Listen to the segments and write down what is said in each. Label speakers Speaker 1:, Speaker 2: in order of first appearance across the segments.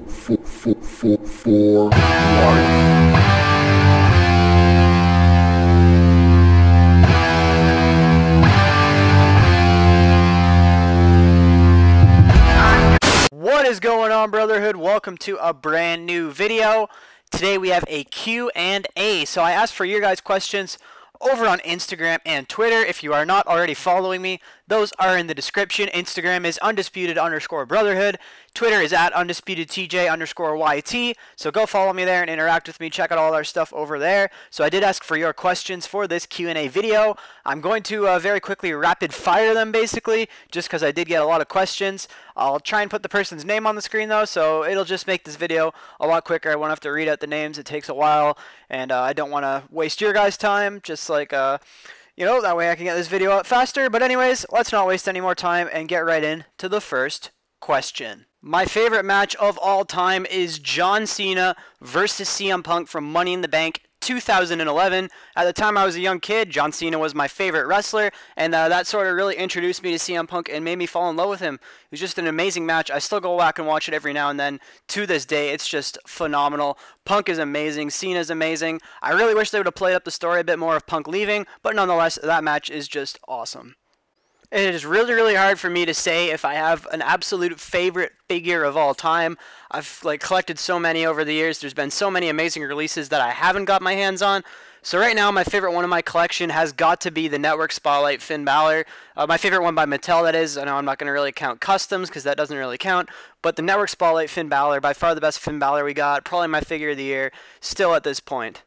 Speaker 1: for life.
Speaker 2: What is going on, Brotherhood? Welcome to a brand new video. Today we have a Q&A. So I asked for your guys' questions over on Instagram and Twitter. If you are not already following me, those are in the description. Instagram is undisputed_brotherhood. Twitter is at undisputedtj_YT. So go follow me there and interact with me. Check out all our stuff over there. So I did ask for your questions for this Q&A video. I'm going to very quickly rapid fire them basically, just because I did get a lot of questions. I'll try and put the person's name on the screen though, so it'll just make this video a lot quicker. I won't have to read out the names. It takes a while, and I don't want to waste your guys' time. Just like, you know, that way I can get this video out faster. But anyways, let's not waste any more time and get right into the first question. My favorite match of all time is John Cena versus CM Punk from Money in the Bank 2011. At the time I was a young kid, John Cena was my favorite wrestler, and that sort of really introduced me to CM Punk and made me fall in love with him. It was just an amazing match. I still go back and watch it every now and then. To this day, it's just phenomenal. Punk is amazing. Cena's amazing. I really wish they would have played up the story a bit more of Punk leaving, but nonetheless, that match is just awesome. It is really, really hard for me to say if I have an absolute favorite figure of all time. I've collected so many over the years. There's been so many amazing releases that I haven't got my hands on. So right now, my favorite one in my collection has got to be the Network Spotlight Finn Balor. My favorite one by Mattel, that is. I know I'm not going to really count customs because that doesn't really count. But the Network Spotlight Finn Balor, by far the best Finn Balor we got. Probably my figure of the year still at this point.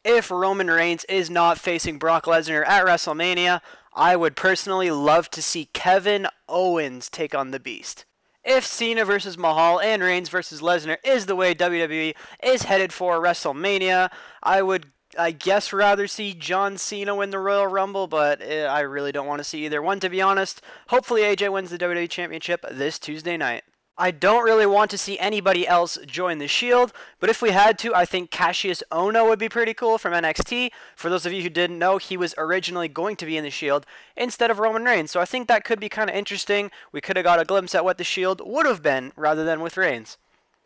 Speaker 2: If Roman Reigns is not facing Brock Lesnar at WrestleMania, I would personally love to see Kevin Owens take on the Beast. If Cena versus Mahal and Reigns versus Lesnar is the way WWE is headed for WrestleMania, I would, I guess, rather see John Cena win the Royal Rumble, but I really don't want to see either one, to be honest. Hopefully AJ wins the WWE Championship this Tuesday night. I don't really want to see anybody else join the Shield, but if we had to, I think Cassius Ohno would be pretty cool from NXT. For those of you who didn't know, he was originally going to be in the Shield instead of Roman Reigns, so I think that could be kind of interesting. We could have got a glimpse at what the Shield would have been rather than with Reigns.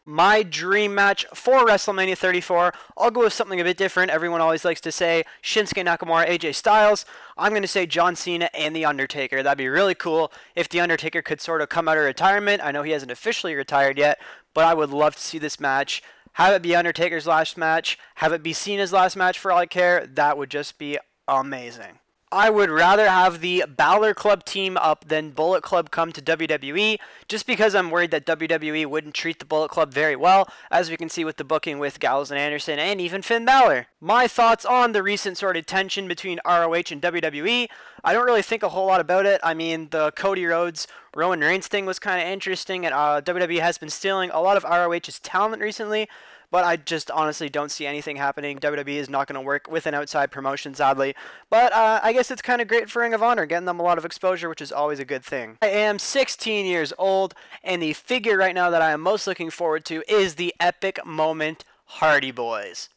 Speaker 2: My dream match for WrestleMania 34, I'll go with something a bit different. Everyone always likes to say Shinsuke Nakamura, AJ Styles. I'm going to say John Cena and The Undertaker. That'd be really cool if The Undertaker could sort of come out of retirement. I know he hasn't officially retired yet, but I would love to see this match. Have it be Undertaker's last match. Have it be Cena's last match for all I care. That would just be amazing. I would rather have the Balor Club team up than Bullet Club come to WWE, just because I'm worried that WWE wouldn't treat the Bullet Club very well, as we can see with the booking with Gallows and Anderson and even Finn Balor. My thoughts on the recent sort of tension between ROH and WWE, I don't really think a whole lot about it. I mean, the Cody Rhodes Roman Reigns thing was kind of interesting, and WWE has been stealing a lot of ROH's talent recently, but I just honestly don't see anything happening. WWE is not going to work with an outside promotion, sadly. But I guess it's kind of great for Ring of Honor, getting them a lot of exposure, which is always a good thing. I am 16 years old, and the figure right now that I am most looking forward to is the Epic Moment Hardy Boys.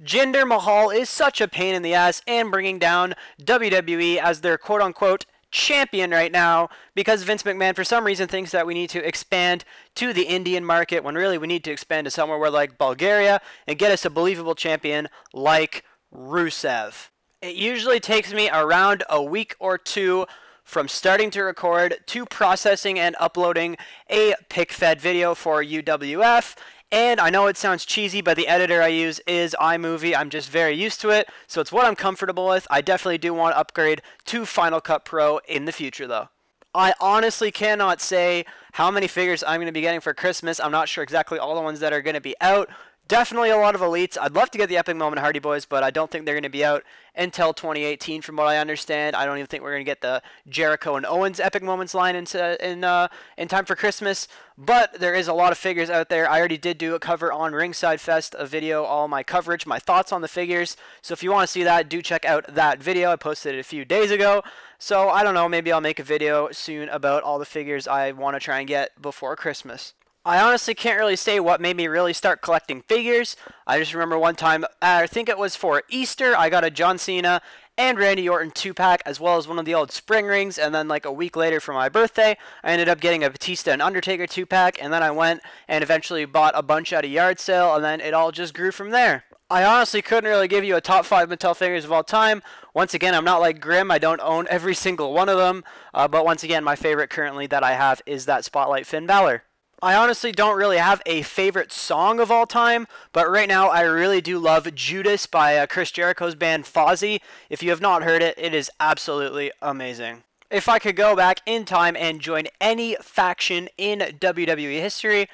Speaker 2: Jinder Mahal is such a pain in the ass and bringing down WWE as their quote-unquote champion right now, because Vince McMahon for some reason thinks that we need to expand to the Indian market when really we need to expand to somewhere where like Bulgaria and get us a believable champion like Rusev. It usually takes me around a week or two from starting to record to processing and uploading a pick-fed video for UWF. And I know it sounds cheesy, but the editor I use is iMovie. I'm just very used to it, so it's what I'm comfortable with. I definitely do want to upgrade to Final Cut Pro in the future, though. I honestly cannot say how many figures I'm going to be getting for Christmas. I'm not sure exactly all the ones that are going to be out. Definitely a lot of elites. I'd love to get the Epic Moment Hardy Boys, but I don't think they're going to be out until 2018 from what I understand. I don't even think we're going to get the Jericho and Owens Epic Moments line in time for Christmas. But there is a lot of figures out there. I already did do a cover on Ringside Fest, a video, all my coverage, my thoughts on the figures. So if you want to see that, do check out that video. I posted it a few days ago. So I don't know, maybe I'll make a video soon about all the figures I want to try and get before Christmas. I honestly can't really say what made me really start collecting figures. I just remember one time, I think it was for Easter, I got a John Cena and Randy Orton 2-pack, as well as one of the old spring rings. And then like a week later for my birthday, I ended up getting a Batista and Undertaker 2-pack, and then I went and eventually bought a bunch at a yard sale, and then it all just grew from there. I honestly couldn't really give you a top 5 Mattel figures of all time. Once again, I'm not like Grim. I don't own every single one of them. But once again, my favorite currently that I have is that Spotlight Finn Balor. I honestly don't really have a favorite song of all time, but right now I really do love Judas by Chris Jericho's band Fozzy. If you have not heard it, it is absolutely amazing. If I could go back in time and join any faction in WWE history,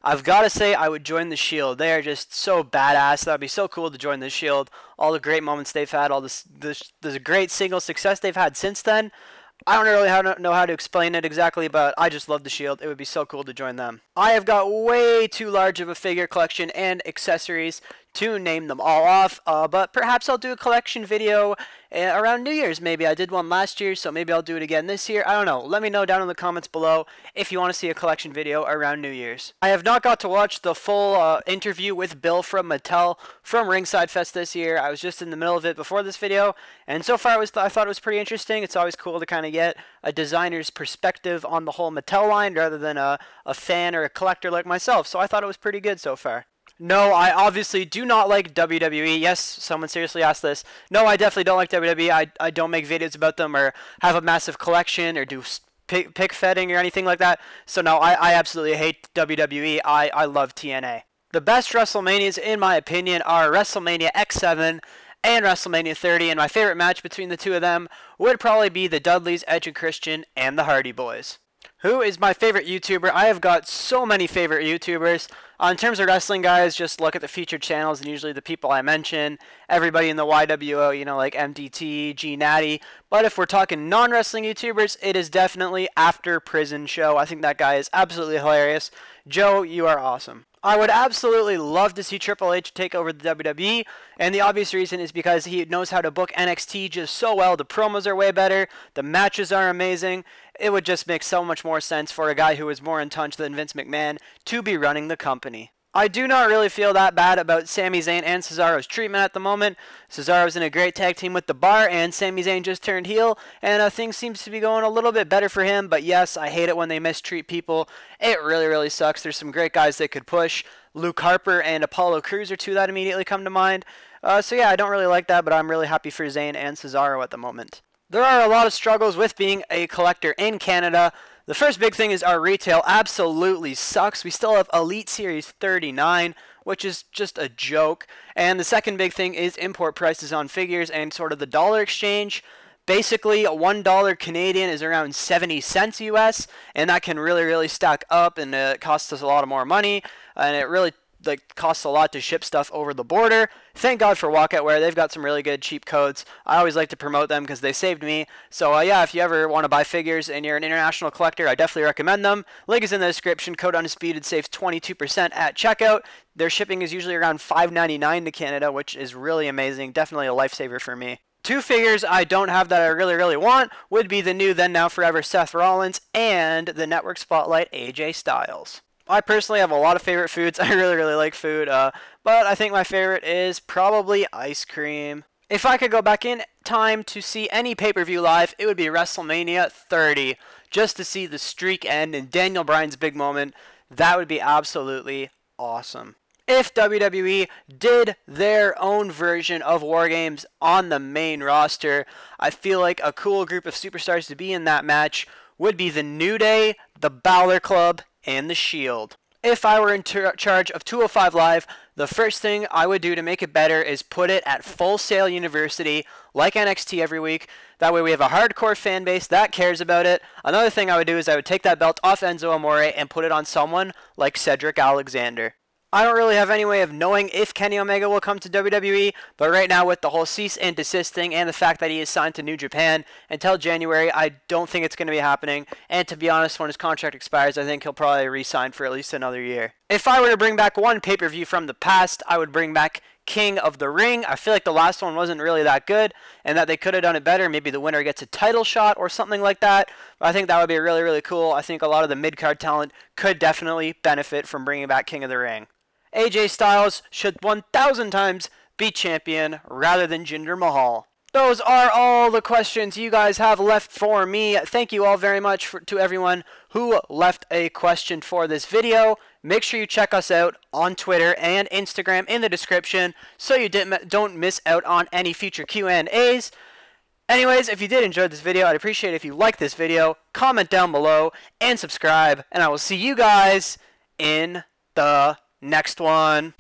Speaker 2: I've got to say I would join the Shield. They are just so badass. That would be so cool to join the Shield. All the great moments they've had, all this great single success they've had since then. I don't really know how to explain it exactly, but I just love the Shield. It would be so cool to join them. I have got way too large of a figure collection and accessories to name them all off, but perhaps I'll do a collection video around New Year's. Maybe I did one last year, so maybe I'll do it again this year. I don't know. Let me know down in the comments below if you want to see a collection video around New Year's. I have not got to watch the full interview with Bill from Mattel from Ringside Fest this year. I was just in the middle of it before this video, and so far I thought it was pretty interesting. It's always cool to kind of get a designer's perspective on the whole Mattel line rather than a fan or a collector like myself, so I thought it was pretty good so far. No, I obviously do not like WWE. Yes, someone seriously asked this. No, I definitely don't like WWE. I don't make videos about them or have a massive collection or do pick fetting or anything like that. So no, I absolutely hate WWE. I love TNA. The best WrestleManias, in my opinion, are WrestleMania X7 and WrestleMania 30, and my favorite match between the two of them would probably be the Dudleys, Edge and Christian, and the Hardy Boys. Who is my favorite YouTuber? I have got so many favorite YouTubers. In terms of wrestling, guys, just look at the featured channels and usually the people I mention. Everybody in the YWO, you know, like MDT, G Natty. But if we're talking non-wrestling YouTubers, it is definitely After Prison Show. I think that guy is absolutely hilarious. Joe, you are awesome. I would absolutely love to see Triple H take over the WWE, and the obvious reason is because he knows how to book NXT just so well. The promos are way better, the matches are amazing. It would just make so much more sense for a guy who is more in touch than Vince McMahon to be running the company. I do not really feel that bad about Sami Zayn and Cesaro's treatment at the moment. Cesaro's in a great tag team with The Bar, and Sami Zayn just turned heel, and things seems to be going a little bit better for him. But yes, I hate it when they mistreat people. It really, really sucks. There's some great guys they could push. Luke Harper and Apollo Crews are two that immediately come to mind. So yeah, I don't really like that, but I'm really happy for Zayn and Cesaro at the moment. There are a lot of struggles with being a collector in Canada. The first big thing is our retail absolutely sucks. We still have Elite Series 39, which is just a joke. And the second big thing is import prices on figures and sort of the dollar exchange. Basically, $1 Canadian is around 70 cents US, and that can really, really stack up, and it costs us a lot more money, and it really costs a lot to ship stuff over the border. Thank God for Walkoutwear. They've got some really good cheap codes. I always like to promote them because they saved me. So yeah, if you ever want to buy figures and you're an international collector, I definitely recommend them. Link is in the description. Code Undisputed saves 22% at checkout. Their shipping is usually around $5.99 to Canada, which is really amazing. Definitely a lifesaver for me. Two figures I don't have that I really, really want would be the new Then Now Forever Seth Rollins and the Network Spotlight AJ Styles. I personally have a lot of favorite foods. I really, really like food, but I think my favorite is probably ice cream. If I could go back in time to see any pay-per-view live, it would be WrestleMania 30, just to see the streak end and Daniel Bryan's big moment. That would be absolutely awesome. If WWE did their own version of Wargames on the main roster, I feel like a cool group of superstars to be in that match would be the New Day, the Balor Club, and the Shield. If I were in charge of 205 Live, the first thing I would do to make it better is put it at Full Sail University, like NXT every week. That way we have a hardcore fan base that cares about it. Another thing I would do is I would take that belt off Enzo Amore and put it on someone like Cedric Alexander. I don't really have any way of knowing if Kenny Omega will come to WWE, but right now with the whole cease and desist thing and the fact that he is signed to New Japan until January, I don't think it's going to be happening. And to be honest, when his contract expires, I think he'll probably re-sign for at least another year. If I were to bring back one pay-per-view from the past, I would bring back King of the Ring. I feel like the last one wasn't really that good and that they could have done it better. Maybe the winner gets a title shot or something like that. But I think that would be really, really cool. I think a lot of the mid-card talent could definitely benefit from bringing back King of the Ring. AJ Styles should 1,000 times be champion rather than Jinder Mahal. those are all the questions you guys have left for me. Thank you all very much to everyone who left a question for this video. Make sure you check us out on Twitter and Instagram in the description so you don't miss out on any future Q&As. Anyways, if you did enjoy this video, I'd appreciate it if you like this video, comment down below, and subscribe. And I will see you guys in the next one.